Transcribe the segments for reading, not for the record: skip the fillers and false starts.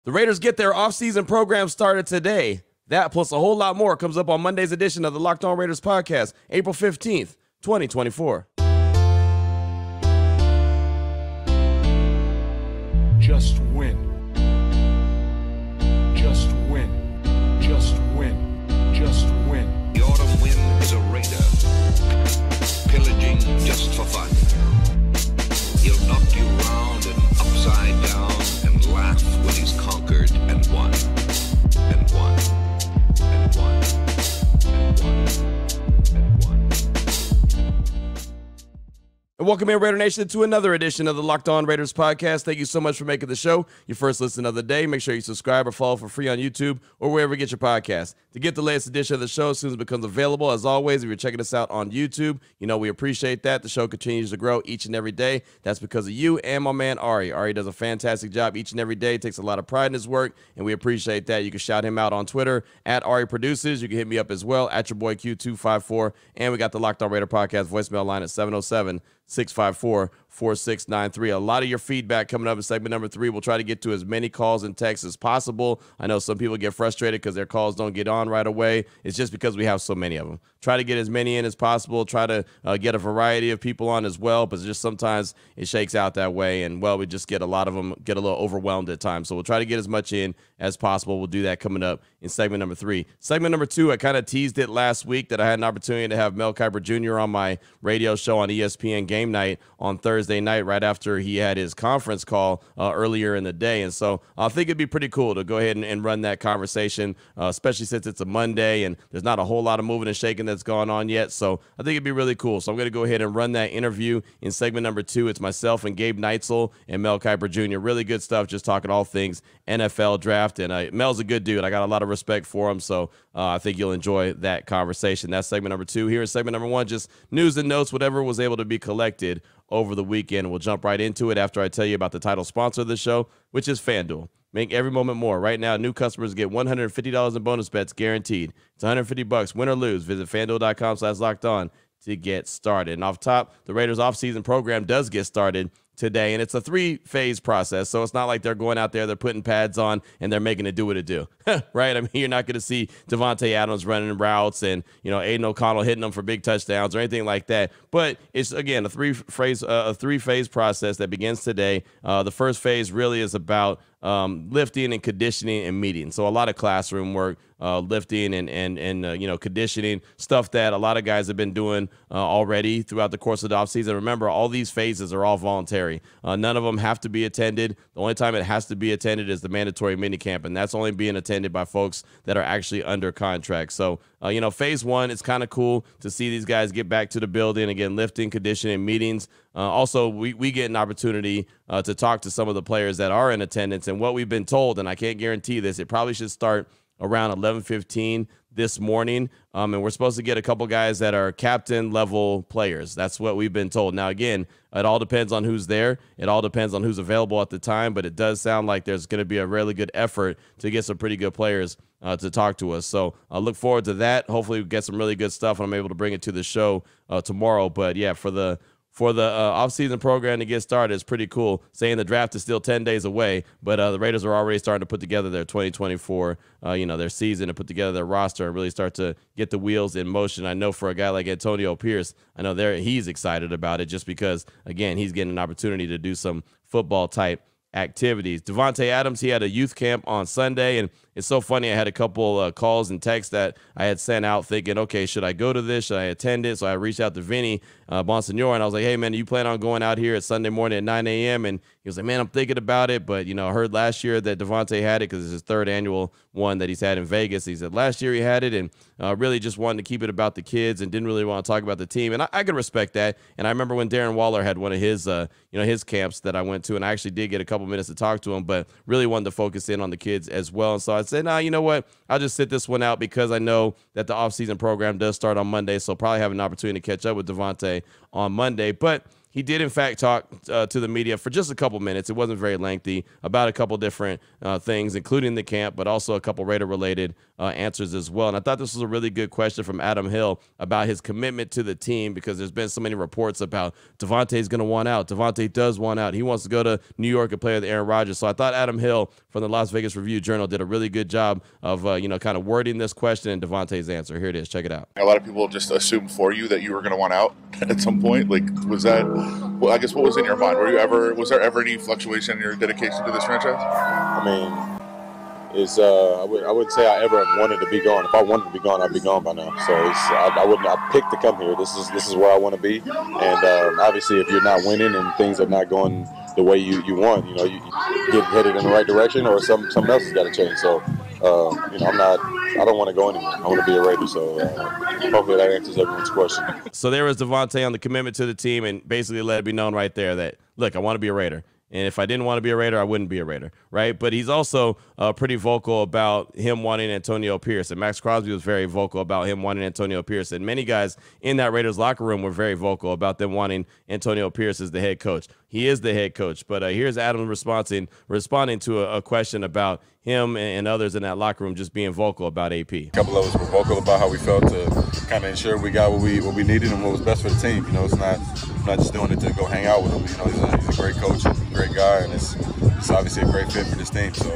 The Raiders get their offseason program started today. That plus a whole lot more comes up on Monday's edition of the Locked On Raiders podcast, April 15th, 2024. Just win. Just win. Just win. Just win. The autumn wind is a raider, pillaging just for fun. He'll knock you round and upside down and laugh when he's conquered and won. And won. And won. And won. And won. And welcome in, Raider Nation, to another edition of the Locked On Raiders podcast. Thank you so much for making the show your first listen of the day. Make sure you subscribe or follow for free on YouTube or wherever you get your podcast. To get the latest edition of the show as soon as it becomes available, as always, if you're checking us out on YouTube, you know we appreciate that. The show continues to grow each and every day. That's because of you and my man, Ari. Ari does a fantastic job each and every day, takes a lot of pride in his work, and we appreciate that. You can shout him out on Twitter, at Ari Produces. You can hit me up as well, at your boy Q254. And we got the Locked On Raider podcast voicemail line at 707-654-4693. A lot of your feedback coming up in segment number 3. We'll try to get to as many calls and texts as possible. I know some people get frustrated because their calls don't get on right away. It's just because we have so many of them. Try to get as many in as possible. Try to get a variety of people on as well, but just sometimes it shakes out that way. And, well, we just get a lot of them get a little overwhelmed at times. So we'll try to get as much in as possible. We'll do that coming up in segment number 3. Segment number 2, I kind of teased it last week that I had an opportunity to have Mel Kiper Jr. on my radio show on ESPN Game Night on Thursday night right after he had his conference call earlier in the day. And so I think it'd be pretty cool to go ahead and run that conversation, especially since it's a Monday and there's not a whole lot of moving and shaking that's gone on yet. So I think it'd be really cool. So I'm going to go ahead and run that interview in segment number 2. It's myself and Gabe Neitzel and Mel Kiper Jr. Really good stuff, just talking all things NFL draft. And Mel's a good dude. I got a lot of respect for him. So I think you'll enjoy that conversation. That's segment number 2. Here is segment number 1, just news and notes, whatever was able to be collected over the weekend. We'll jump right into it after I tell you about the title sponsor of the show, which is FanDuel. Make every moment more. Right now, new customers get $150 in bonus bets guaranteed. It's $150, win or lose. Visit FanDuel.com/lockedon to get started. And off top, the Raiders offseason program does get started today, and it's a 3-phase process, so it's not like they're going out there, they're putting pads on, and they're making it do what it do, right? I mean, you're not going to see Davante Adams running routes and, you know, Aiden O'Connell hitting them for big touchdowns or anything like that, but it's, again, a three-phase process that begins today. The first phase really is about lifting and conditioning and meeting, so a lot of classroom work, lifting and you know, conditioning, stuff that a lot of guys have been doing already throughout the course of the offseason. Remember, all these phases are all voluntary. None of them have to be attended. The only time it has to be attended is the mandatory minicamp, and that's only being attended by folks that are actually under contract. So, you know, phase 1, it's kind of cool to see these guys get back to the building, again, lifting, conditioning, meetings. Also, we get an opportunity to talk to some of the players that are in attendance, and what we've been told, and I can't guarantee this, it probably should start around 11:15 this morning, and we're supposed to get a couple guys that are captain level players. That's what we've been told. Now, again, it all depends on who's there. It all depends on who's available at the time, but it does sound like there's going to be a really good effort to get some pretty good players to talk to us. So I look forward to that. Hopefully we get some really good stuff, and I'm able to bring it to the show tomorrow. But yeah, for the offseason program to get started is pretty cool. Saying the draft is still 10 days away, but the Raiders are already starting to put together their 2024, you know, their season, and put together their roster and really start to get the wheels in motion. I know for a guy like Antonio Pierce, I know he's excited about it just because, again, he's getting an opportunity to do some football-type activities. Davante Adams, he had a youth camp on Sunday, and it's so funny. I had a couple calls and texts that I had sent out thinking, okay, should I go to this? Should I attend it? So I reached out to Vinny Bonsignor, and I was like, hey, man, you plan on going out here at Sunday morning at 9 a.m.? And he was like, man, I'm thinking about it, but, you know, I heard last year that Davante had it because it's his 3rd annual one that he's had in Vegas. He said last year he had it, and really just wanted to keep it about the kids and didn't really want to talk about the team. And I could respect that. And I remember when Darren Waller had one of his, you know, his camps that I went to, and I actually did get a couple minutes to talk to him, but really wanted to focus in on the kids as well. And so I said, nah, you know what? I'll just sit this one out because I know that the offseason program does start on Monday, so probably have an opportunity to catch up with Davante on Monday. But he did, in fact, talk to the media for just a couple minutes. It wasn't very lengthy, about a couple different things, including the camp, but also a couple Raider-related answers as well. And I thought this was a really good question from Adam Hill about his commitment to the team, because there's been so many reports about Davante's going to want out. Davante does want out. He wants to go to New York and play with Aaron Rodgers. So I thought Adam Hill from the Las Vegas Review-Journal did a really good job of, kind of wording this question and Davante's answer. Here it is. Check it out. A lot of people just assumed for you that you were going to want out at some point. Like, was that, well, I guess, what was in your mind? Was there ever any fluctuation in your dedication to this franchise? I mean, I wouldn't say I ever wanted to be gone. If I wanted to be gone, I'd be gone by now. So I picked to come here. This is where I want to be. And obviously, if you're not winning and things are not going the way you want, you get headed in the right direction, or something else has got to change. So, I don't want to go anywhere. I want to be a Raider. So hopefully that answers everyone's question. So there was Davante on the commitment to the team, and basically let it be known right there that, look, I want to be a Raider. And if I didn't want to be a Raider, I wouldn't be a Raider, right? But he's also pretty vocal about him wanting Antonio Pierce. And Max Crosby was very vocal about him wanting Antonio Pierce. And many guys in that Raiders locker room were very vocal about them wanting Antonio Pierce as the head coach. He is the head coach. But here's Adam responding to a question about him and others in that locker room just being vocal about AP. A couple of us were vocal about how we felt to kind of ensure we got what we needed and what was best for the team. It's not just doing it to go hang out with him. He's a great coach, a great guy, and it's obviously a great fit for this team. So,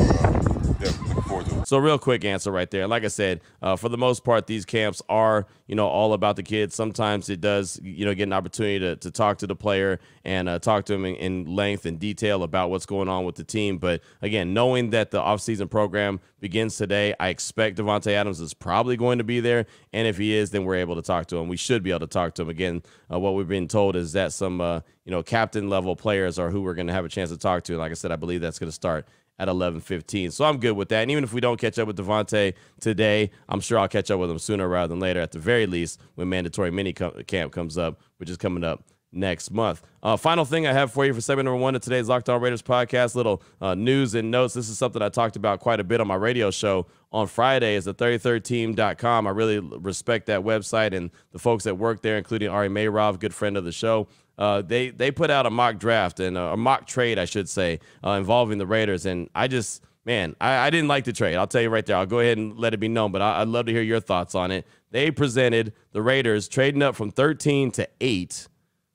looking forward to it. So real quick answer right there. Like I said, for the most part, these camps are, all about the kids. Sometimes it does, get an opportunity to talk to the player and talk to him in length and detail about what's going on with the team. But again, knowing that the offseason program begins today, I expect Davante Adams is probably going to be there. And if he is, then we're able to talk to him. We should be able to talk to him. Again, what we've been told is that some, captain level players are who we're going to have a chance to talk to. And like I said, I believe that's going to start at 11:15. So I'm good with that. And even if we don't catch up with Davante today, I'm sure I'll catch up with him sooner rather than later, at the very least, when mandatory mini camp comes up, which is coming up next month. Final thing I have for you for segment number 1 of today's Locked On Raiders podcast, little news and notes. This is something I talked about quite a bit on my radio show on Friday, is the 33rdteam.com. I really respect that website and the folks that work there, including Ari Mayrov, good friend of the show. They put out a mock draft and a mock trade, I should say, involving the Raiders. And I didn't like the trade. I'll tell you right there. I'll go ahead and let it be known, but I'd love to hear your thoughts on it. They presented the Raiders trading up from 13 to 8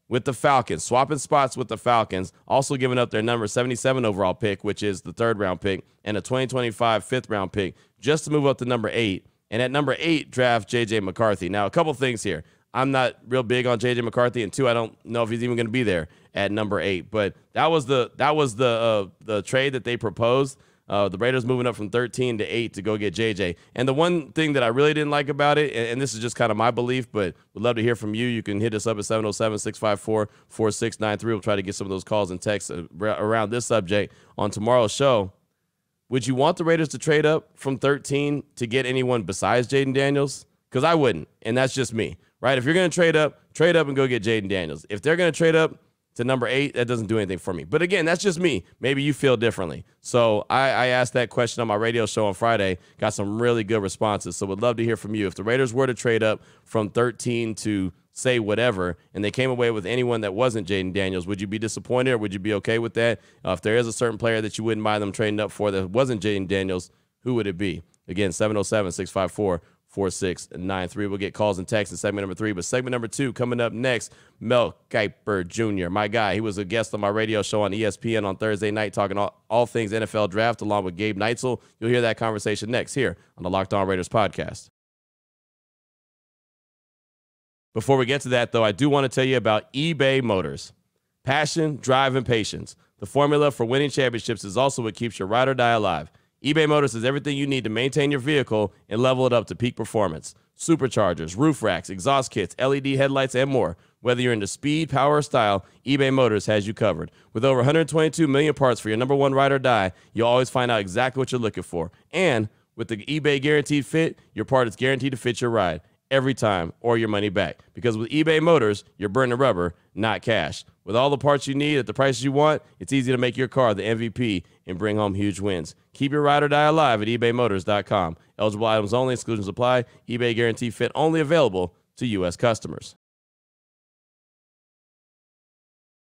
with the Falcons, swapping spots with the Falcons, also giving up their number 77 overall pick, which is the 3rd round pick, and a 2025 5th round pick, just to move up to number 8. And at number 8, draft J.J. McCarthy. Now, a couple things here. I'm not real big on J.J. McCarthy, and 2, I don't know if he's even going to be there at number 8. But that was the trade that they proposed. The Raiders moving up from 13 to 8 to go get J.J. And the one thing that I really didn't like about it, and this is just kind of my belief, but would love to hear from you. You can hit us up at 707-654-4693. We'll try to get some of those calls and texts around this subject on tomorrow's show. Would you want the Raiders to trade up from 13 to get anyone besides Jaden Daniels? Because I wouldn't, and that's just me. Right? If you're going to trade up and go get Jaden Daniels. If they're going to trade up to number 8, that doesn't do anything for me. But again, that's just me. Maybe you feel differently. So I asked that question on my radio show on Friday, got some really good responses. So would love to hear from you. If the Raiders were to trade up from 13 to say whatever, and they came away with anyone that wasn't Jaden Daniels, would you be disappointed or would you be okay with that? If there is a certain player that you wouldn't mind them trading up for that wasn't Jaden Daniels, who would it be? Again, 707-654-4693. We'll get calls and texts in segment number 3. But segment number 2 coming up next, Mel Kiper Jr., my guy. He was a guest on my radio show on ESPN on Thursday night talking all things NFL draft along with Gabe Neitzel. You'll hear that conversation next here on the Locked On Raiders podcast. Before we get to that, though, I do want to tell you about eBay Motors. Passion, drive, and patience. The formula for winning championships is also what keeps your ride or die alive. eBay Motors has everything you need to maintain your vehicle and level it up to peak performance. Superchargers, roof racks, exhaust kits, LED headlights, and more. Whether you're into speed, power, or style, eBay Motors has you covered. With over 122 million parts for your number one ride or die, you'll always find out exactly what you're looking for. And with the eBay Guaranteed Fit, your part is guaranteed to fit your ride every time or your money back. Because with eBay Motors, you're burning rubber, not cash. With all the parts you need at the prices you want, it's easy to make your car the MVP and bring home huge wins. Keep your ride or die alive at ebaymotors.com. Eligible items only, exclusions apply. eBay Guaranteed Fit only available to U.S. customers.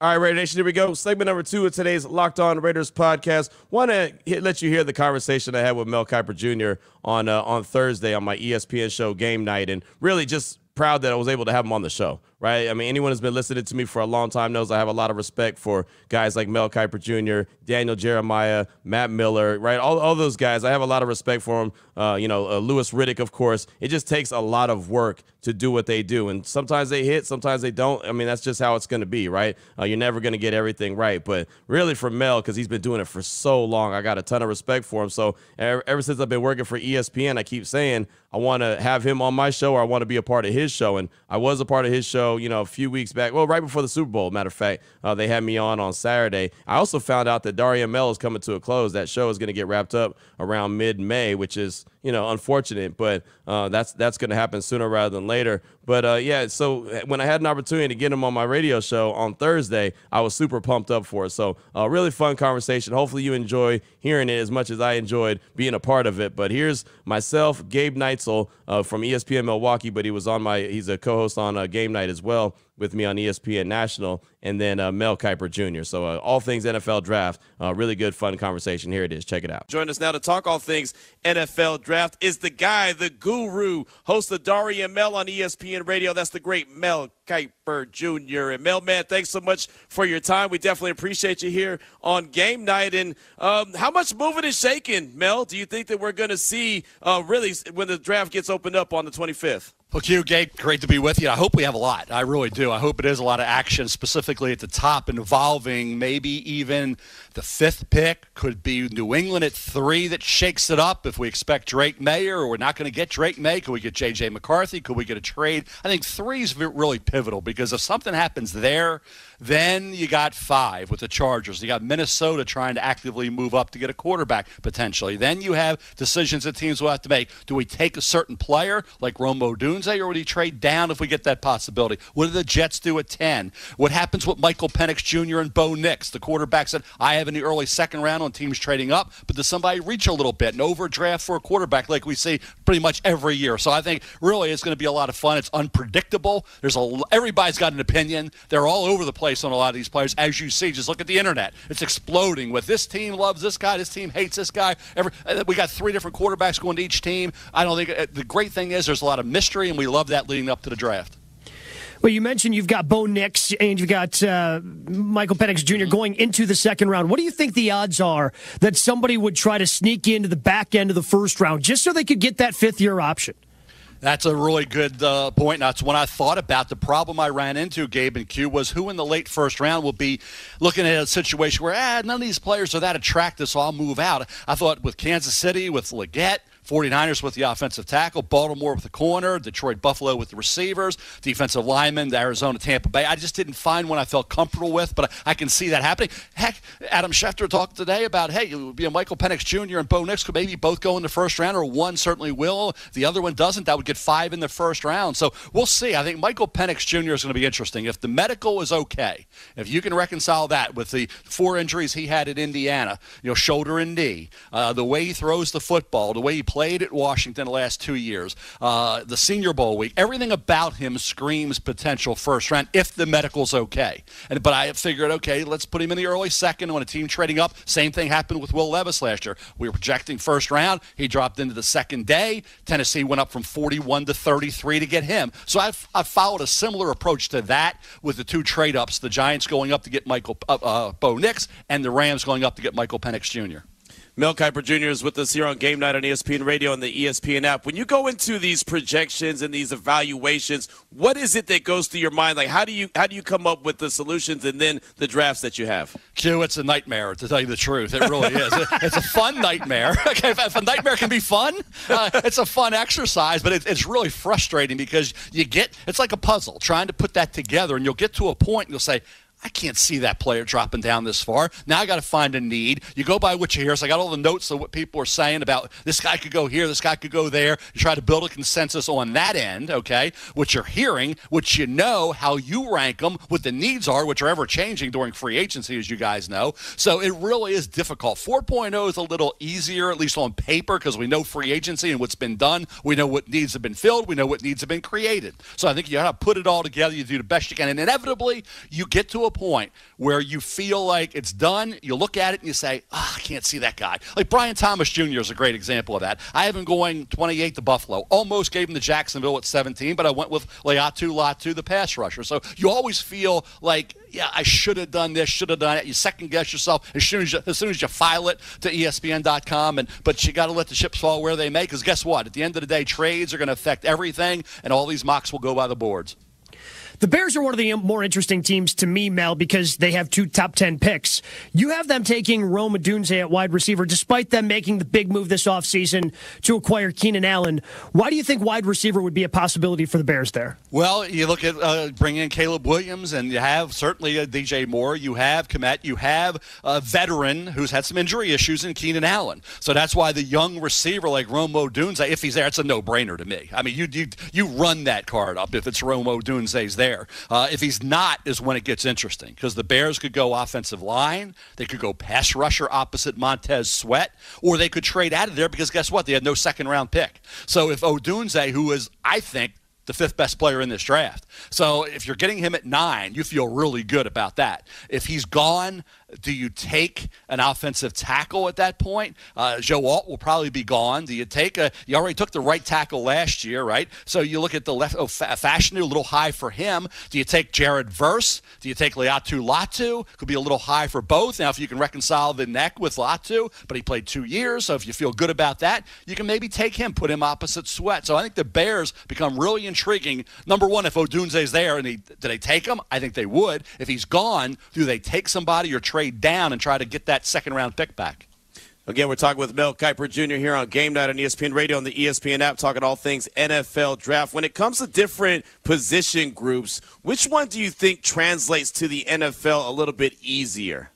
All right, Raider Nation, here we go. Segment number 2 of today's Locked On Raiders podcast. Want to let you hear the conversation I had with Mel Kiper Jr. on Thursday on my ESPN show Game Night, and really just proud that I was able to have him on the show, right? I mean, anyone who's been listening to me for a long time knows I have a lot of respect for guys like Mel Kiper Jr., Daniel Jeremiah, Matt Miller, right? All those guys, I have a lot of respect for them. Louis Riddick, of course. It just takes a lot of work to do what they do, and sometimes they hit, sometimes they don't. I mean, that's just how it's going to be, right? You're never going to get everything right, but really for Mel, because he's been doing it for so long, I got a ton of respect for him. So ever since I've been working for ESPN, I keep saying I want to have him on my show, or I want to be a part of his show, and I was a part of his show, a few weeks back. Well, right before the Super Bowl, matter of fact, they had me on Saturday. I also found out that Darian Mel is coming to a close. That show is going to get wrapped up around mid-May, which is, unfortunate, but that's going to happen sooner rather than later. But so when I had an opportunity to get him on my radio show on Thursday, I was super pumped up for it. So really fun conversation. Hopefully you enjoy hearing it as much as I enjoyed being a part of it. But here's myself, Gabe Neitzel from ESPN Milwaukee, but he's a co-host on Game Night as well with me on ESPN National, and then Mel Kiper Jr. So all things NFL draft, really good, fun conversation. Here it is. Check it out. Join us now to talk all things NFL draft is the guy, the guru, host of Darian Mel on ESPN Radio. That's the great Mel Kiper Jr. And Mel, man, thanks so much for your time. We definitely appreciate you here on Game Night. And how much moving and shaking, Mel, do you think that we're going to see really when the draft gets opened up on the 25th? Well, Q, Gabe, great to be with you. I hope we have a lot. I really do. I hope it is a lot of action, specifically at the top, involving maybe even the 5th pick. Could be New England at 3 that shakes it up if we expect Drake May, or we're not going to get Drake May. Could we get J.J. McCarthy? Could we get a trade? I think 3 is really pivotal, because if something happens there, then you got 5 with the Chargers. You got Minnesota trying to actively move up to get a quarterback, potentially. Then you have decisions that teams will have to make. Do we take a certain player like Romo Dunze, or would he trade down if we get that possibility? What do the Jets do at 10? What happens with Michael Penix Jr. and Bo Nix? The quarterback said, I have in the early second round on teams trading up, but does somebody reach a little bit and overdraft for a quarterback like we see pretty much every year? So I think really it's going to be a lot of fun. It's unpredictable. Everybody's got an opinion. They're all over the place on a lot of these players. As you see, just look at the internet. It's exploding with this team loves this guy, this team hates this guy. We got 3 different quarterbacks going to each team. I don't think the great thing is there's a lot of mystery, and we love that leading up to the draft. Well, you mentioned you've got Bo Nix and you've got Michael Penix Jr. going into the second round. What do you think the odds are that somebody would try to sneak into the back end of the first round just so they could get that 5th-year option? That's a really good point. And that's what I thought about. The problem I ran into, Gabe and Q, was who in the late first round will be looking at a situation where none of these players are that attractive, so I'll move out. I thought with Kansas City, with Leggett, 49ers with the offensive tackle, Baltimore with the corner, Detroit, Buffalo with the receivers, defensive linemen, Arizona, Tampa Bay. I just didn't find one I felt comfortable with, but I can see that happening. Heck, Adam Schefter talked today about, hey, it would be a Michael Penix Jr. and Bo Nix could maybe both go in the first round, or one certainly will. The other one doesn't. That would get 5 in the first round. So we'll see. I think Michael Penix Jr. is going to be interesting. If the medical is okay, if you can reconcile that with the 4 injuries he had at Indiana, shoulder and knee, the way he throws the football, the way he played at Washington the last 2 years, the Senior Bowl week, everything about him screams potential first round if the medical's okay. But I figured, okay, let's put him in the early second on a team trading up. Same thing happened with Will Levis last year. We were projecting first round. He dropped into the second day. Tennessee went up from 41 to 33 to get him. So I've followed a similar approach to that with the 2 trade-ups, the Giants going up to get Bo Nix, and the Rams going up to get Michael Penix Jr. Mel Kiper Jr. is with us here on Game Night on ESPN Radio and the ESPN app. When you go into these projections and these evaluations, what is it that goes through your mind? Like, how do you come up with the solutions and then the drafts that you have? Q, it's a nightmare, to tell you the truth. It really is. It's a fun nightmare. Okay, if a nightmare can be fun, it's a fun exercise, but it's really frustrating because it's like a puzzle, trying to put that together, and you'll get to a point and you'll say, I can't see that player dropping down this far. Now I got to find a need. You go by what you hear. So I got all the notes of what people are saying about this guy could go here, this guy could go there. You try to build a consensus on that end, okay, what you're hearing, which you know how you rank them, what the needs are, which are ever changing during free agency, as you guys know. So it really is difficult. 4.0 is a little easier, at least on paper, because we know free agency and what's been done. We know what needs have been filled. We know what needs have been created. So I think you got to put it all together. You do the best you can. And inevitably, you get to a a point where you feel like it's done, you look at it and you say, I can't see that guy. Like Brian Thomas Jr. is a great example of that. I have him going 28 to Buffalo. Almost gave him to Jacksonville at 17, but I went with Latu, the pass rusher. So you always feel like, yeah, I should have done this, should have done that. You second guess yourself as soon as you file it to ESPN.com, but you got to let the chips fall where they may, because guess what? At the end of the day, trades are going to affect everything, and all these mocks will go by the boards. The Bears are one of the more interesting teams to me, Mel, because they have 2 top 10 picks. You have them taking Rome Odunze at wide receiver, despite them making the big move this offseason to acquire Keenan Allen. Why do you think wide receiver would be a possibility for the Bears there? Well, you look at bringing in Caleb Williams, and you have certainly DJ Moore. You have Kmet. You have a veteran who's had some injury issues in Keenan Allen. So that's why the young receiver like Rome Odunze, if he's there, it's a no-brainer to me. I mean, you run that card up if it's Rome Odunze's there. If he's not is when it gets interesting, because the Bears could go offensive line, they could go pass rusher opposite Montez Sweat, or they could trade out of there because guess what? They had no second-round pick. So if Odunze, who is, I think, the 5th best player in this draft. So if you're getting him at 9, you feel really good about that. If he's gone, do you take an offensive tackle at that point? Joe Alt will probably be gone. Do you take you already took the right tackle last year, right? So you look at the left, Fashanu, a little high for him. Do you take Jared Verse? Do you take Latu? Could be a little high for both. Now, if you can reconcile the neck with Latu, but he played 2 years, so if you feel good about that, you can maybe take him, put him opposite Sweat. So I think the Bears become really intriguing. Number one, if Odunze's there, and do they take him? I think they would. If he's gone, do they take somebody or trade down and try to get that second-round pick back? Again, we're talking with Mel Kiper Jr. here on Game Night on ESPN Radio on the ESPN app, talking all things NFL draft. When it comes to different position groups, which one do you think translates to the NFL a little bit easier?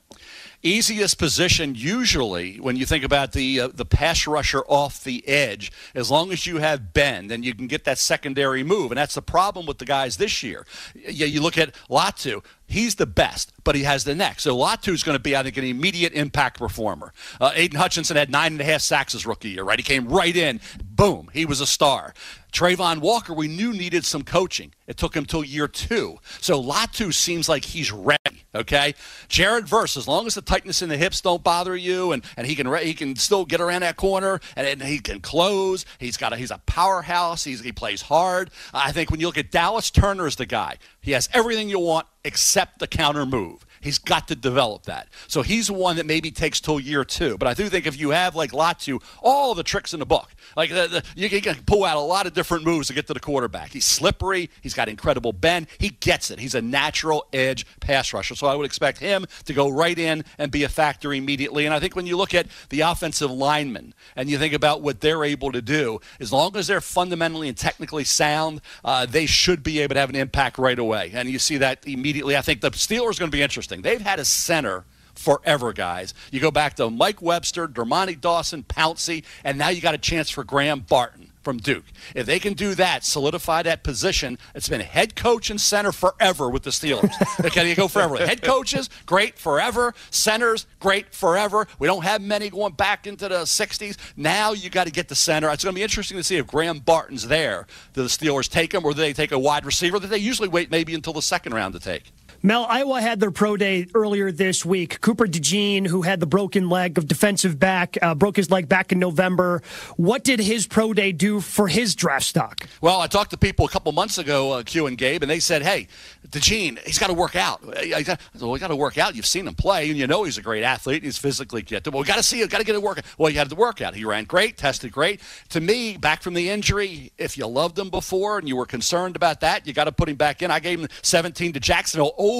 Easiest position usually when you think about the pass rusher off the edge, as long as you have bend and you can get that secondary move. And that's the problem with the guys this year. You look at Latu. He's the best, but he has the neck. So Latu's going to be, I think, an immediate impact performer. Aiden Hutchinson had 9.5 sacks his rookie year, right? He came right in. Boom. He was a star. Trayvon Walker, we knew needed some coaching. It took him till year 2. So Latu seems like he's ready, okay? Jared Verse, as long as the tightness in the hips don't bother you, and he can still get around that corner, and he can close. He's a powerhouse. He plays hard. I think when you look at Dallas, Turner is the guy. He has everything you want except the counter move. He's got to develop that. So he's one that maybe takes till year 2. But I do think if you have, like Latu, all the tricks in the book, like you can pull out a lot of different moves to get to the quarterback. He's slippery. He's got incredible bend. He gets it. He's a natural edge pass rusher. So I would expect him to go right in and be a factor immediately. And I think when you look at the offensive linemen and you think about what they're able to do, as long as they're fundamentally and technically sound, they should be able to have an impact right away. And you see that immediately. I think the Steelers are going to be interesting. They've had a center forever, guys. You go back to Mike Webster, Dermontti Dawson, Pouncey, and now you got a chance for Graham Barton from Duke. If they can do that, solidify that position, it's been head coach and center forever with the Steelers. Okay, you go forever. Head coaches, great forever. Centers, great forever. We don't have many going back into the 60s. Now you got to get the center. It's going to be interesting to see if Graham Barton's there. Do the Steelers take him, or do they take a wide receiver that they usually wait maybe until the second round to take? Mel, Iowa had their pro day earlier this week. Cooper DeJean, who had the broken leg of defensive back, broke his leg back in November. What did his pro day do for his draft stock? Well, I talked to people a couple months ago, Q and Gabe, and they said, hey, DeJean, he's got to work out. We got to work out. You've seen him play, and you know he's a great athlete. He's physically gifted. Well, we got to see him. Got to get a workout. Well, he had the workout. He ran great, tested great. To me, back from the injury, if you loved him before and you were concerned about that, you got to put him back in. I gave him 17 to Jacksonville over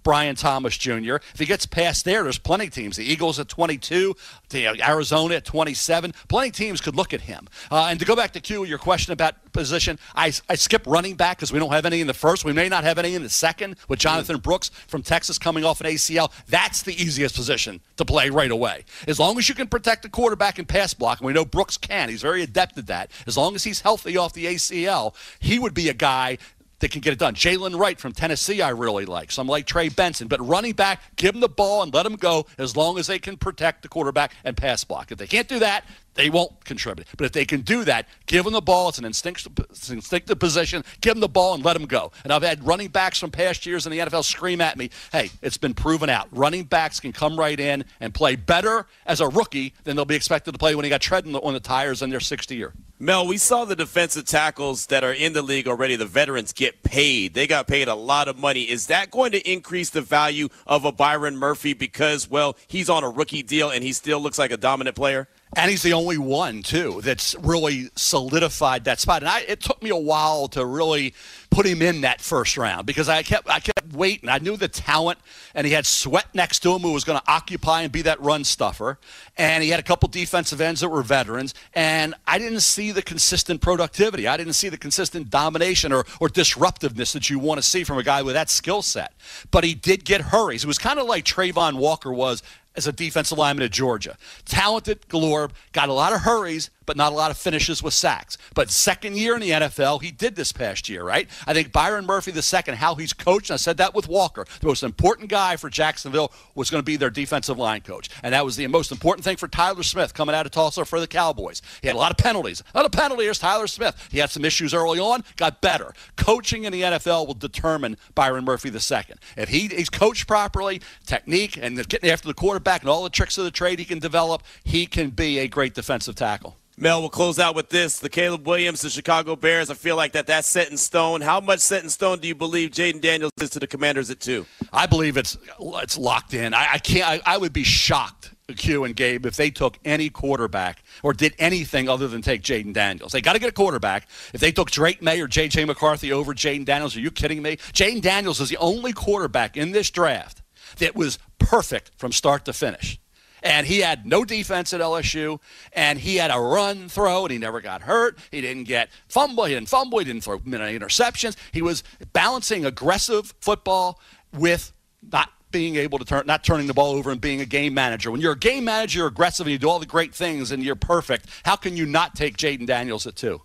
Brian Thomas Jr. If he gets past there's plenty of teams. The Eagles at 22, Arizona at 27. Plenty of teams could look at him. And to go back to Q, your question about position, I skip running back because we don't have any in the first. We may not have any in the second with Jonathan Brooks from Texas coming off an ACL. That's the easiest position to play right away. As long as you can protect the quarterback and pass block, and we know Brooks can. He's very adept at that. As long as he's healthy off the ACL, he would be a guy that can get it done. Jalen Wright from Tennessee I really like. Some like Trey Benson. But running back, give them the ball and let them go as long as they can protect the quarterback and pass block. If they can't do that, they won't contribute. But if they can do that, give them the ball. It's an instinctive position. Give them the ball and let them go. And I've had running backs from past years in the NFL scream at me, hey, it's been proven out. Running backs can come right in and play better as a rookie than they'll be expected to play when he got tread on the tires in their 6th year. Mel, we saw the defensive tackles that are in the league already, the veterans, get paid. They got paid a lot of money. Is that going to increase the value of a Byron Murphy because, well, he's on a rookie deal and he still looks like a dominant player? And he's the only one, too, that's really solidified that spot. And it took me a while to really put him in that first round because I kept waiting. I knew the talent, and he had Sweat next to him who was going to occupy and be that run stuffer. And he had a couple defensive ends that were veterans. And I didn't see the consistent productivity. I didn't see the consistent domination or disruptiveness that you want to see from a guy with that skill set. But he did get hurries. It was kind of like Trayvon Walker was as a defensive lineman at Georgia. Talented galore, got a lot of hurries, but not a lot of finishes with sacks. But second year in the NFL, he did this past year, right? I think Byron Murphy II, how he's coached, and I said that with Walker, the most important guy for Jacksonville was going to be their defensive line coach. And that was the most important thing for Tyler Smith coming out of Tulsa for the Cowboys. He had a lot of penalties. A lot of penalties, Tyler Smith. He had some issues early on, got better. Coaching in the NFL will determine Byron Murphy II. If he's coached properly, technique, and getting after the quarterback and all the tricks of the trade he can develop, he can be a great defensive tackle. Mel, we'll close out with this. The Caleb Williams, the Chicago Bears, I feel like that's set in stone. How much set in stone do you believe Jaden Daniels is to the Commanders at 2? I believe it's locked in. I would be shocked, Q and Gabe, if they took any quarterback or did anything other than take Jaden Daniels. They got to get a quarterback. If they took Drake May or J.J. McCarthy over Jaden Daniels, are you kidding me? Jaden Daniels is the only quarterback in this draft that was perfect from start to finish. And he had no defense at LSU, and he had a run, throw, and he never got hurt. He didn't get fumble. He didn't fumble. He didn't throw many interceptions. He was balancing aggressive football with not being able to not turning the ball over and being a game manager. When you're a game manager, you're aggressive, and you do all the great things, and you're perfect. How can you not take Jaden Daniels at 2?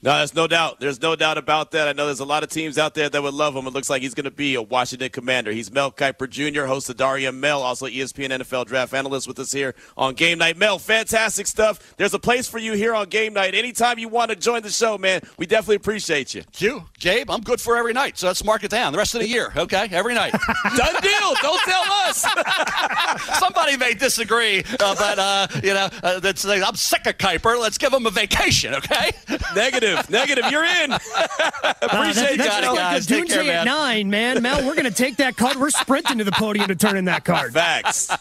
No, there's no doubt. There's no doubt about that. I know there's a lot of teams out there that would love him. It looks like he's going to be a Washington Commander. He's Mel Kiper Jr., host of Daria Mel, also ESPN NFL Draft Analyst with us here on Game Night. Mel, fantastic stuff. There's a place for you here on Game Night. Anytime you want to join the show, man, we definitely appreciate you. Q, Gabe, I'm good for every night, so let's mark it down. The rest of the year, okay? Every night. Done deal. Don't tell us. Somebody may disagree, but I'm sick of Kiper. Let's give him a vacation, okay? Negative. You're in. Appreciate you, guys. Take care, man. At 9, man. Mel, we're going to take that card. We're sprinting to the podium to turn in that card. Facts.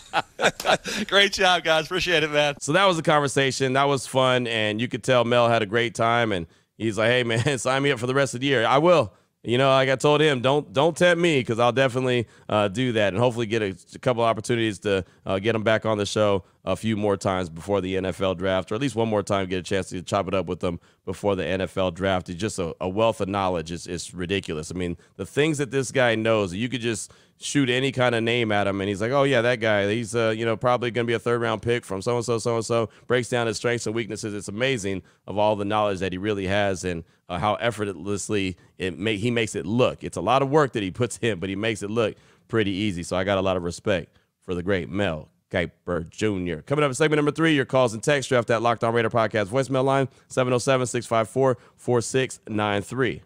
Great job, guys. Appreciate it, man. So that was a conversation. That was fun, and you could tell Mel had a great time, and he's like, hey, man, sign me up for the rest of the year. I will. You know, like I told him, don't tempt me because I'll definitely do that and hopefully get a couple opportunities to get him back on the show a few more times before the NFL draft, or at least one more time, get a chance to chop it up with them before the NFL draft. It's just a wealth of knowledge. It's ridiculous. I mean, the things that this guy knows, you could just shoot any kind of name at him, and he's like, oh, yeah, that guy, he's probably going to be a third-round pick from so-and-so, breaks down his strengths and weaknesses. It's amazing of all the knowledge that he really has and how effortlessly he makes it look. It's a lot of work that he puts in, but he makes it look pretty easy. So I got a lot of respect for the great Mel Kiper Jr. Coming up in segment number 3, your calls and text. Draft that Locked On Raider podcast voicemail line, 707-654-4693.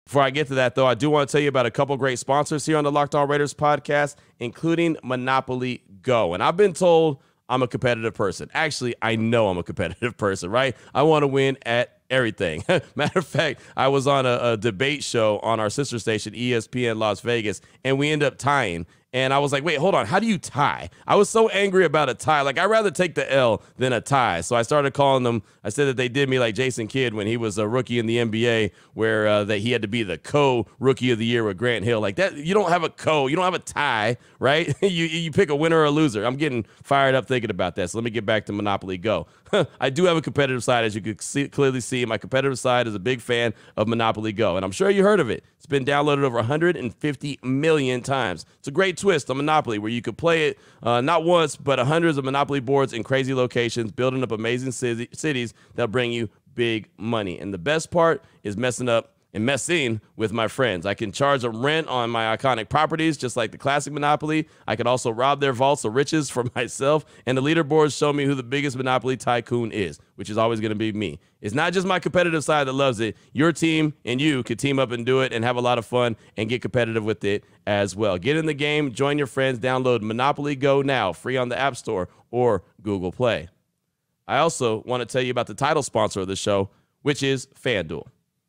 Before I get to that, though, I do want to tell you about a couple great sponsors here on the Locked On Raiders podcast, including Monopoly Go. And I've been told I'm a competitive person. Actually, I know I'm a competitive person, right? I want to win at everything. Matter of fact, I was on a debate show on our sister station, ESPN Las Vegas, and we ended up tying. And I was like, wait, hold on. How do you tie? I was so angry about a tie. Like, I'd rather take the L than a tie. So I started calling them. I said that they did me like Jason Kidd when he was a rookie in the NBA, where that he had to be the co-rookie of the year with Grant Hill. Like that, you don't have a you don't have a tie, right? you pick a winner or a loser. I'm getting fired up thinking about that. So let me get back to Monopoly Go. I do have a competitive side, as you can clearly see. My competitive side is a big fan of Monopoly Go, and I'm sure you heard of it. It's been downloaded over 150 million times. It's a great twist on Monopoly where you could play it not once, but hundreds of Monopoly boards in crazy locations, building up amazing cities that bring you big money. And the best part is messing with my friends. I can charge them rent on my iconic properties, just like the classic Monopoly. I can also rob their vaults of riches for myself. And the leaderboards show me who the biggest Monopoly tycoon is, which is always going to be me. It's not just my competitive side that loves it. Your team and you could team up and do it and have a lot of fun and get competitive with it as well. Get in the game, join your friends, download Monopoly Go now, free on the App Store or Google Play. I also want to tell you about the title sponsor of the show, which is FanDuel.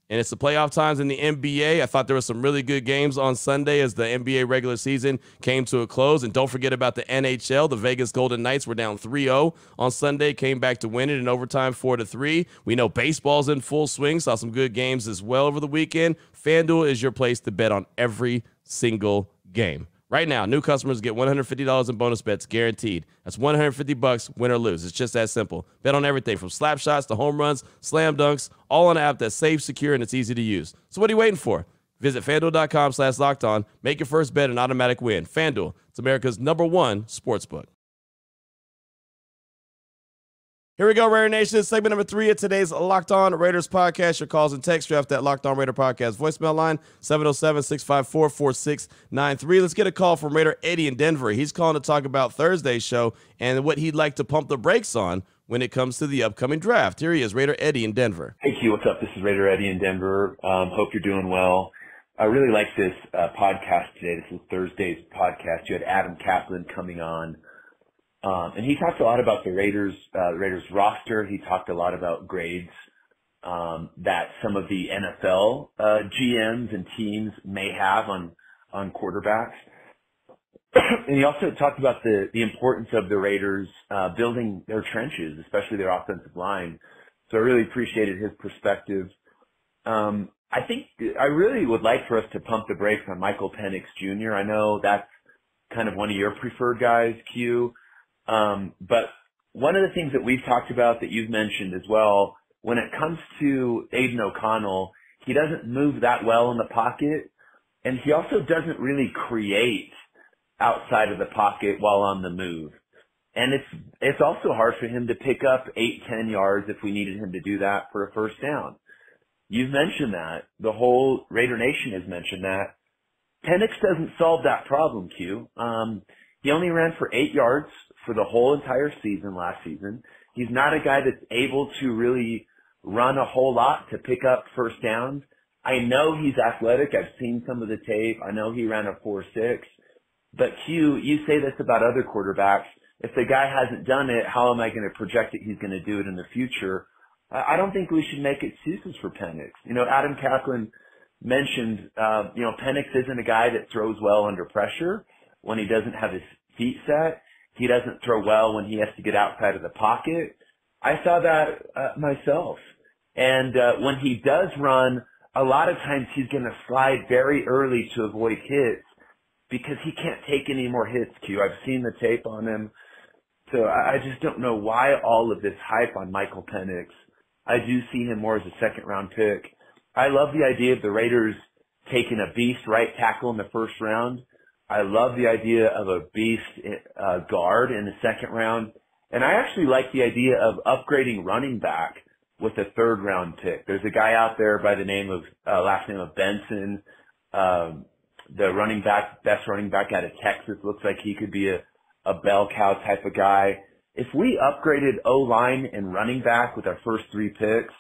And it's the playoff times in the NBA. I thought there were some really good games on Sunday as the NBA regular season came to a close. And don't forget about the NHL. The Vegas Golden Knights were down 3-0 on Sunday, came back to win it in overtime 4-3. We know baseball's in full swing. Saw some good games as well over the weekend. FanDuel is your place to bet on every single game. Right now, new customers get $150 in bonus bets guaranteed. That's $150, win or lose. It's just that simple. Bet on everything from slap shots to home runs, slam dunks, all on an app that's safe, secure, and it's easy to use. So what are you waiting for? Visit FanDuel.com/lockedon. Make your first bet an automatic win. FanDuel, it's America's #1 sportsbook. Here we go, Raider Nation. Segment number 3 of today's Locked On Raiders podcast. Your calls and text draft that Locked On Raider podcast voicemail line, 707-654-4693. Let's get a call from Raider Eddie in Denver. He's calling to talk about Thursday's show and what he'd like to pump the brakes on when it comes to the upcoming draft. Here he is, Raider Eddie in Denver. Hey, Q, what's up? This is Raider Eddie in Denver. Hope you're doing well. I really like this podcast today. This is Thursday's podcast. You had Adam Kaplan coming on. And he talked a lot about the Raiders roster. He talked a lot about grades that some of the NFL GMs and teams may have on quarterbacks. And he also talked about the importance of the Raiders building their trenches, especially their offensive line. So I really appreciated his perspective. I think I really would like for us to pump the brakes on Michael Penix Jr. I know that's kind of one of your preferred guys, Q. But one of the things that we've talked about that you've mentioned as well, when it comes to Aiden O'Connell, he doesn't move that well in the pocket, and he also doesn't really create outside of the pocket while on the move. And it's also hard for him to pick up 8-10 yards if we needed him to do that for a first down. You've mentioned that. The whole Raider Nation has mentioned that. Penix doesn't solve that problem, Q. He only ran for 8 yards for the whole entire season last season. He's not a guy that's able to really run a whole lot to pick up first downs. I know he's athletic. I've seen some of the tape. I know he ran a 4.6. But Q, you say this about other quarterbacks. If the guy hasn't done it, how am I going to project that he's going to do it in the future? I don't think we should make excuses for Penix. You know, Adam Kaplan mentioned, Penix isn't a guy that throws well under pressure when he doesn't have his feet set. He doesn't throw well when he has to get outside of the pocket. I saw that myself. And when he does run, a lot of times he's going to slide very early to avoid hits because he can't take any more hits, Q. I've seen the tape on him. So I just don't know why all of this hype on Michael Penix. I do see him more as a second-round pick. I love the idea of the Raiders taking a beast right tackle in the first round. I love the idea of a beast guard in the second round. And I actually like the idea of upgrading running back with a third-round pick. There's a guy out there by the name of last name of Benson, the best running back out of Texas. Looks like he could be a bell cow type of guy. If we upgraded O-line and running back with our first 3 picks,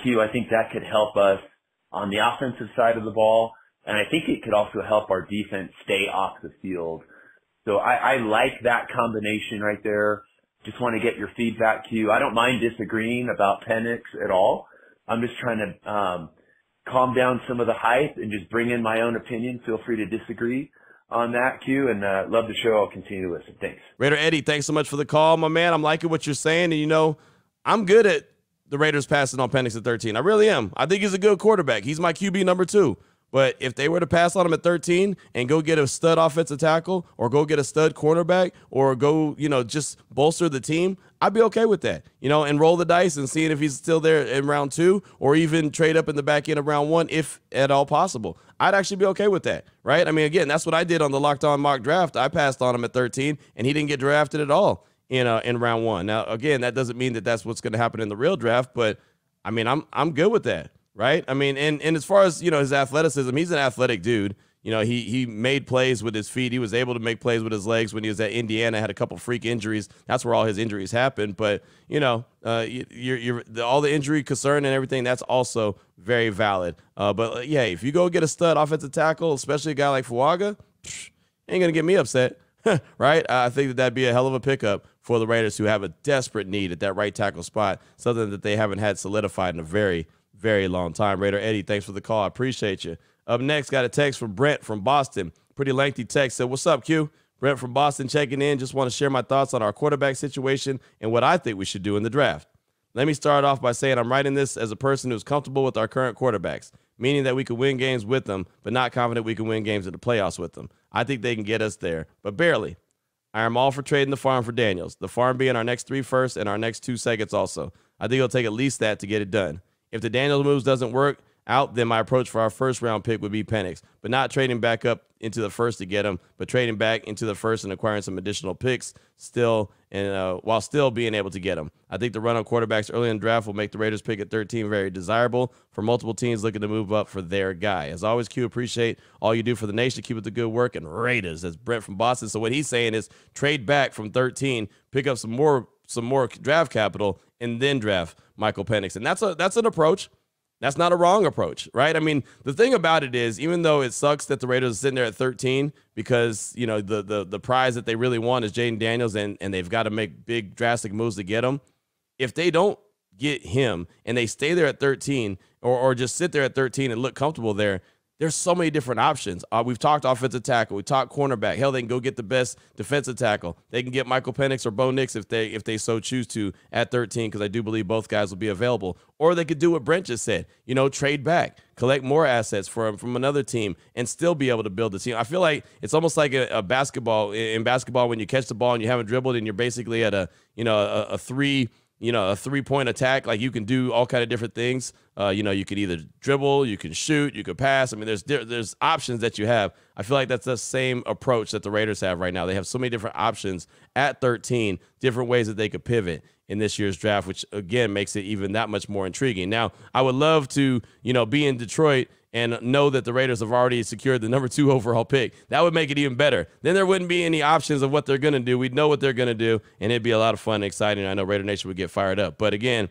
Q, I think that could help us on the offensive side of the ball. And I think it could also help our defense stay off the field. So I like that combination right there. Just want to get your feedback, Q. I don't mind disagreeing about Penix at all. I'm just trying to calm down some of the hype and just bring in my own opinion. Feel free to disagree on that, Q, and love the show. I'll continue to listen. Thanks. Raider Eddie, thanks so much for the call, my man. I'm liking what you're saying, and, I'm good at the Raiders passing on Penix at 13. I really am. I think he's a good quarterback. He's my QB number 2. But if they were to pass on him at 13 and go get a stud offensive tackle or go get a stud cornerback or go, just bolster the team, I'd be okay with that, and roll the dice and seeing if he's still there in round 2 or even trade up in the back end of round 1 if at all possible. I'd actually be okay with that, right? I mean, again, that's what I did on the Locked On mock draft. I passed on him at 13 and he didn't get drafted at all in round 1. Now, again, that doesn't mean that that's what's going to happen in the real draft, but I mean, I'm good with that, right? I mean, and as far as, his athleticism, he's an athletic dude. He made plays with his feet. He was able to make plays with his legs when he was at Indiana, had a couple freak injuries. That's where all his injuries happened. But, all the injury concern and everything, that's also very valid. But if you go get a stud offensive tackle, especially a guy like Fuaga, ain't going to get me upset, right? I think that'd be a hell of a pickup for the Raiders, who have a desperate need at that right tackle spot, something that they haven't had solidified in a very, very long time. Raider Eddie, thanks for the call. I appreciate you. Up next, got a text from Brent from Boston. Pretty lengthy text. Said, what's up, Q? Brent from Boston checking in. Just want to share my thoughts on our quarterback situation and what I think we should do in the draft. Let me start off by saying I'm writing this as a person who's comfortable with our current quarterbacks, meaning that we can win games with them, but not confident we can win games in the playoffs with them. I think they can get us there, but barely. I am all for trading the farm for Daniels, the farm being our next 3 firsts and our next 2 seconds also. I think it'll take at least that to get it done. If the Daniels moves doesn't work out, then my approach for our first-round pick would be Penix, but not trading back up into the first to get him, but trading back into the first and acquiring some additional picks while still being able to get him. I think the run on quarterbacks early in the draft will make the Raiders pick at 13 very desirable for multiple teams looking to move up for their guy. As always, Q, appreciate all you do for the nation. Keep up the good work. And Raiders, that's Brent from Boston. So what he's saying is trade back from 13, pick up some more draft capital, and then draft Michael Penix. And that's an approach. That's not a wrong approach, right? I mean, the thing about it is, even though it sucks that the Raiders are sitting there at 13 because, the prize that they really want is Jaden Daniels and they've got to make big drastic moves to get him. If they don't get him and they stay there at 13 or just sit there at 13 and look comfortable there's so many different options. We've talked offensive tackle. We talked cornerback. Hell, they can go get the best defensive tackle. They can get Michael Penix or Bo Nix if they so choose to at 13, because I do believe both guys will be available. Or they could do what Brent just said, trade back, collect more assets from another team, and still be able to build the team. I feel like it's almost like a basketball. In basketball, when you catch the ball and you haven't dribbled and you're basically at a 3-point attack, like you can do all kind of different things. You can either dribble, you can shoot, you can pass. I mean, there's options that you have. I feel like that's the same approach that the Raiders have right now. They have so many different options at 13, different ways that they could pivot in this year's draft, which again makes it even that much more intriguing. Now, I would love to, be in Detroit and know that the Raiders have already secured the number 2 overall pick. That would make it even better. Then there wouldn't be any options of what they're going to do. We'd know what they're going to do, and it'd be a lot of fun and exciting. I know Raider Nation would get fired up. But again,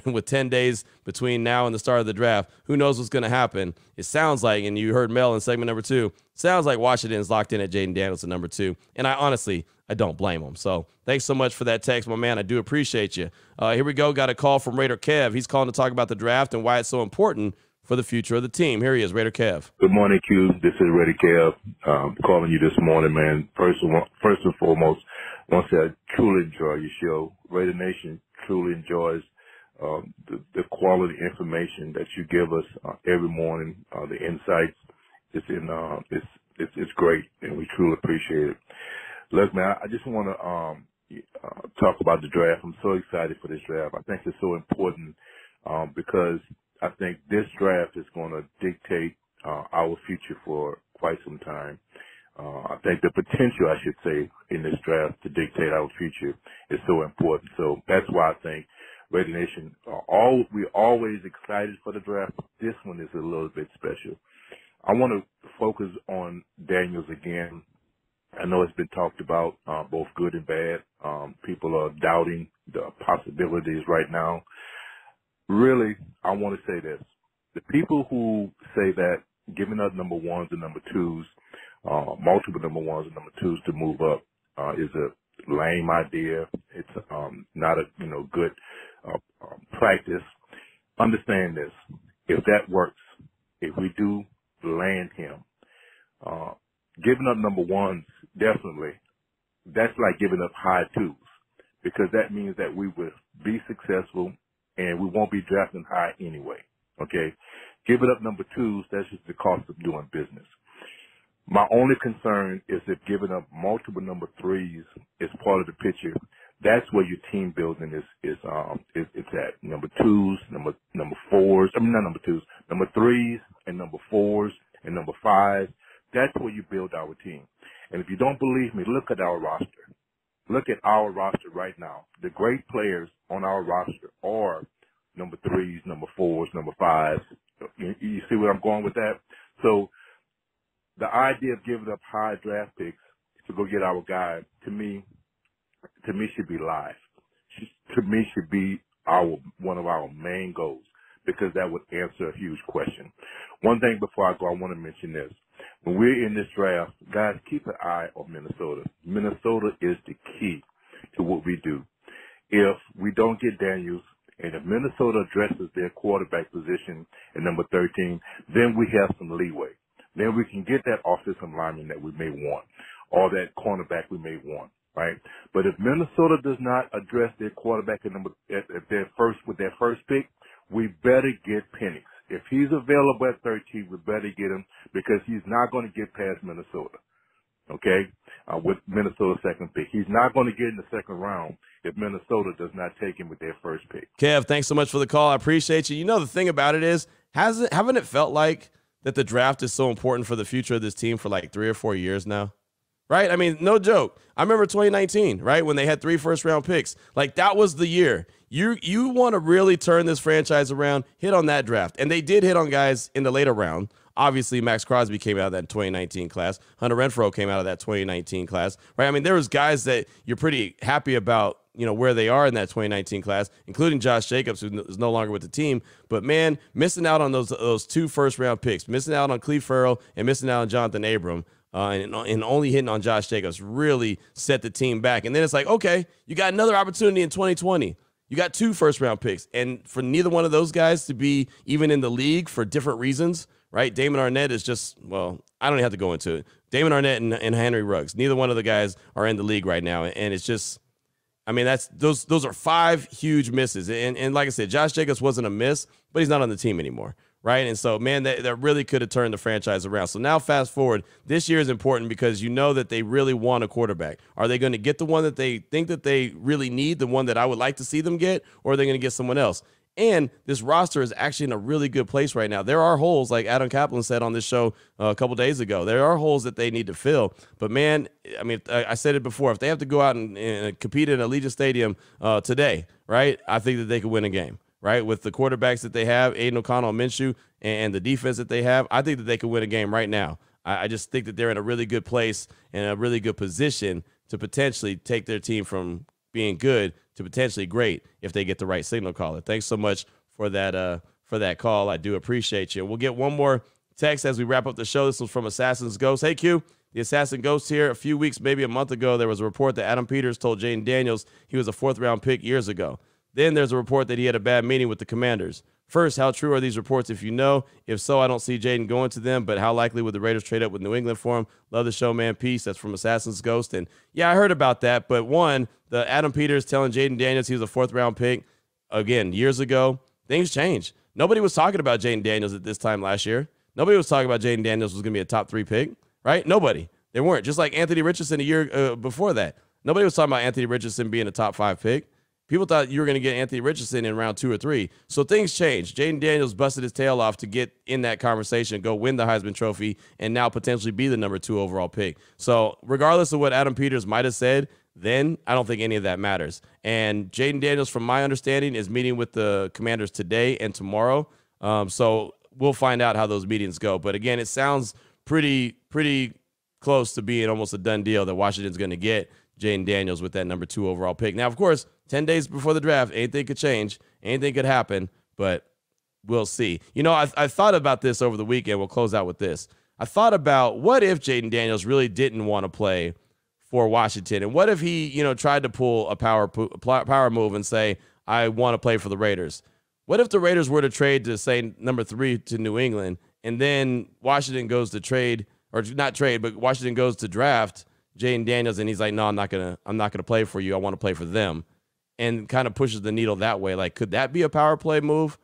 with 10 days between now and the start of the draft, who knows what's going to happen? It sounds like, and you heard Mel in segment number 2, sounds like Washington's locked in at Jaden Daniels at number 2. And I don't blame him. So thanks so much for that text, my man. I do appreciate you. Here we go. Got a call from Raider Kev. He's calling to talk about the draft and why it's so important for the future of the team. Here he is, Raider Kev. Good morning, Q. This is Raider Kev. Calling you this morning, man. First and foremost, I want to say I truly enjoy your show. Raider Nation truly enjoys the quality information that you give us every morning. The insights, it's great, and we truly appreciate it. Look, man, I just want to talk about the draft. I'm so excited for this draft. I think it's so important because I think this draft is going to dictate our future for quite some time. I think the potential, I should say, in this draft to dictate our future is so important. So that's why I think Raider Nation, we're always excited for the draft. This one is a little bit special. I want to focus on Daniels again. I know it's been talked about, both good and bad. People are doubting the possibilities right now. Really, I want to say this. The people who say that giving up number 1s and number 2s, multiple number 1s and number 2s to move up, is a lame idea. It's not a good practice. Understand this. If that works, if we do land him, giving up number 1s, definitely, that's like giving up high 2s, because that means that we will be successful and we won't be drafting high anyway, okay? Giving up number 2s, that's just the cost of doing business. My only concern is if giving up multiple number 3s is part of the picture. That's where your team building is at. Number 2s, number 4s. I mean, not number 2s. Number 3s and number 4s and number 5s. That's where you build our team. And if you don't believe me, look at our roster. Look at our roster right now. The great players on our roster are number 3s, number 4s, number 5s. You see where I'm going with that? So the idea of giving up high draft picks to go get our guy, to me should be live. To me should be one of our main goals, because that would answer a huge question. One thing before I go, I want to mention this. When we're in this draft, guys, keep an eye on Minnesota. Minnesota is the key to what we do. If we don't get Daniels, and if Minnesota addresses their quarterback position at number 13, then we have some leeway. Then we can get that offensive lineman that we may want, or that cornerback we may want, right? But if Minnesota does not address their quarterback at with their first pick, we better get Penix. If he's available at 13, we better get him, because he's not going to get past Minnesota, okay, with Minnesota's second pick. He's not going to get in the second round if Minnesota does not take him with their first pick. Kev, thanks so much for the call. I appreciate you. You know, the thing about it is, haven't it felt like that the draft is so important for the future of this team for like 3 or 4 years now? Right? I mean, no joke. I remember 2019, right, when they had 3 first-round picks. Like, that was the year. You want to really turn this franchise around, hit on that draft. And they did hit on guys in the later round. Obviously, Max Crosby came out of that 2019 class. Hunter Renfrow came out of that 2019 class, right? I mean, there was guys that you're pretty happy about, you know, where they are in that 2019 class, including Josh Jacobs, who is no longer with the team. But, man, missing out on those 2 first-round picks, missing out on Cleve Farrell and missing out on Jonathan Abram, and only hitting on Josh Jacobs really set the team back. And then it's like, okay, you got another opportunity in 2020. You got 2 first-round picks. And for neither one of those guys to be even in the league for different reasons, right? Damon Arnett is just, well, I don't even have to go into it. Damon Arnett and Henry Ruggs, neither one of the guys are in the league right now. And it's just, I mean, those are 5 huge misses. And like I said, Josh Jacobs wasn't a miss, but he's not on the team anymore. Right. And so, man, that really could have turned the franchise around. So now fast forward, this year is important because you know that they really want a quarterback. Are they going to get the one that they think that they really need, the one that I would like to see them get, or are they going to get someone else? And this roster is actually in a really good place right now. There are holes, like Adam Kaplan said on this show a couple days ago. There are holes that they need to fill. But, man, I mean, I said it before. If they have to go out and compete in Allegiant Stadium today, right, I think that they could win a game. Right, with the quarterbacks that they have, Aiden O'Connell and Minshew, and the defense that they have, I think that they could win a game right now. I just think that they're in a really good place and a really good position to potentially take their team from being good to potentially great if they get the right signal caller. Thanks so much for that call. I do appreciate you. We'll get one more text as we wrap up the show. This was from Assassin's Ghost. Hey, Q. The Assassin Ghost here. A few weeks, maybe a month ago, there was a report that Adam Peters told Jaden Daniels he was a 4th-round pick years ago. Then there's a report that he had a bad meeting with the Commanders. First, how true are these reports if you know? If so, I don't see Jaden going to them, but how likely would the Raiders trade up with New England for him? Love the show, man. Peace. That's from Assassin's Ghost. And, yeah, I heard about that. But, one, the Adam Peters telling Jaden Daniels he was a 4th-round pick, again, years ago, things changed. Nobody was talking about Jaden Daniels at this time last year. Nobody was talking about Jaden Daniels was going to be a top 3 pick, right? Nobody. They weren't. Just like Anthony Richardson a year before that. Nobody was talking about Anthony Richardson being a top 5 pick. People thought you were going to get Anthony Richardson in round 2 or 3. So things changed. Jaden Daniels busted his tail off to get in that conversation, go win the Heisman Trophy, and now potentially be the number 2 overall pick. So regardless of what Adam Peters might have said, then I don't think any of that matters. And Jaden Daniels, from my understanding, is meeting with the Commanders today and tomorrow. So we'll find out how those meetings go. But, again, it sounds pretty close to being almost a done deal that Washington's going to get Jaden Daniels with that number 2 overall pick. Now, of course, 10 days before the draft, anything could change, anything could happen, but we'll see. You know, I thought about this over the weekend. We'll close out with this. I thought about what if Jaden Daniels really didn't want to play for Washington, and what if he, you know, tried to pull a power move and say, I want to play for the Raiders. What if the Raiders were to trade to, say, number 3 to New England, and then Washington goes to trade, or not trade, but Washington goes to draft Jaden Daniels, and he's like, no, I'm not gonna play for you. I want to play for them, and kind of pushes the needle that way. Like, could that be a power play move?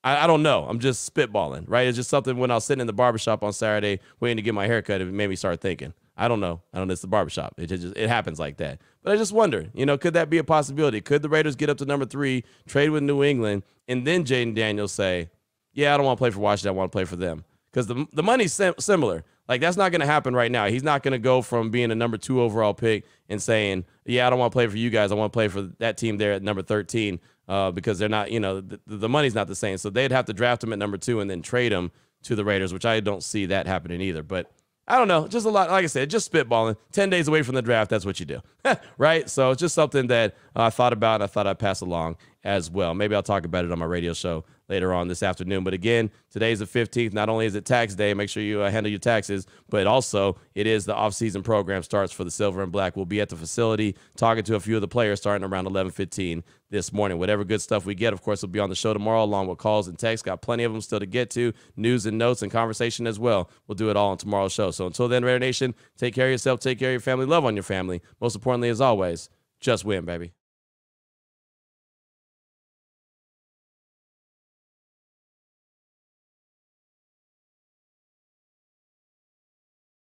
I don't know. I'm just spitballing, right? It's just something when I was sitting in the barbershop on Saturday waiting to get my haircut, it made me start thinking. I don't know. It's the barbershop. It happens like that. But I just wonder, you know, could that be a possibility? Could the Raiders get up to number 3, trade with New England, and then Jaden Daniels say, yeah, I don't want to play for Washington. I want to play for them. Because the money's similar. Like, that's not going to happen right now. He's not going to go from being a number 2 overall pick and saying, yeah, I don't want to play for you guys. I want to play for that team there at number 13 because they're not, the money's not the same. So they'd have to draft him at number 2 and then trade him to the Raiders, which I don't see that happening either. But I don't know. Just a lot. Like I said, just spitballing. 10 days away from the draft, that's what you do. Right? So it's just something that I thought about and I thought I'd pass along as well. Maybe I'll talk about it on my radio show later on this afternoon. But again, today's the 15th. Not only is it tax day, make sure you handle your taxes, but also it is the offseason program starts for the Silver and Black. We'll be at the facility talking to a few of the players starting around 11:15 this morning. Whatever good stuff we get, of course, will be on the show tomorrow along with calls and texts. Got plenty of them still to get to, news and notes and conversation as well. We'll do it all on tomorrow's show. So until then, Raider Nation, take care of yourself, take care of your family, love on your family. Most importantly, as always, just win, baby.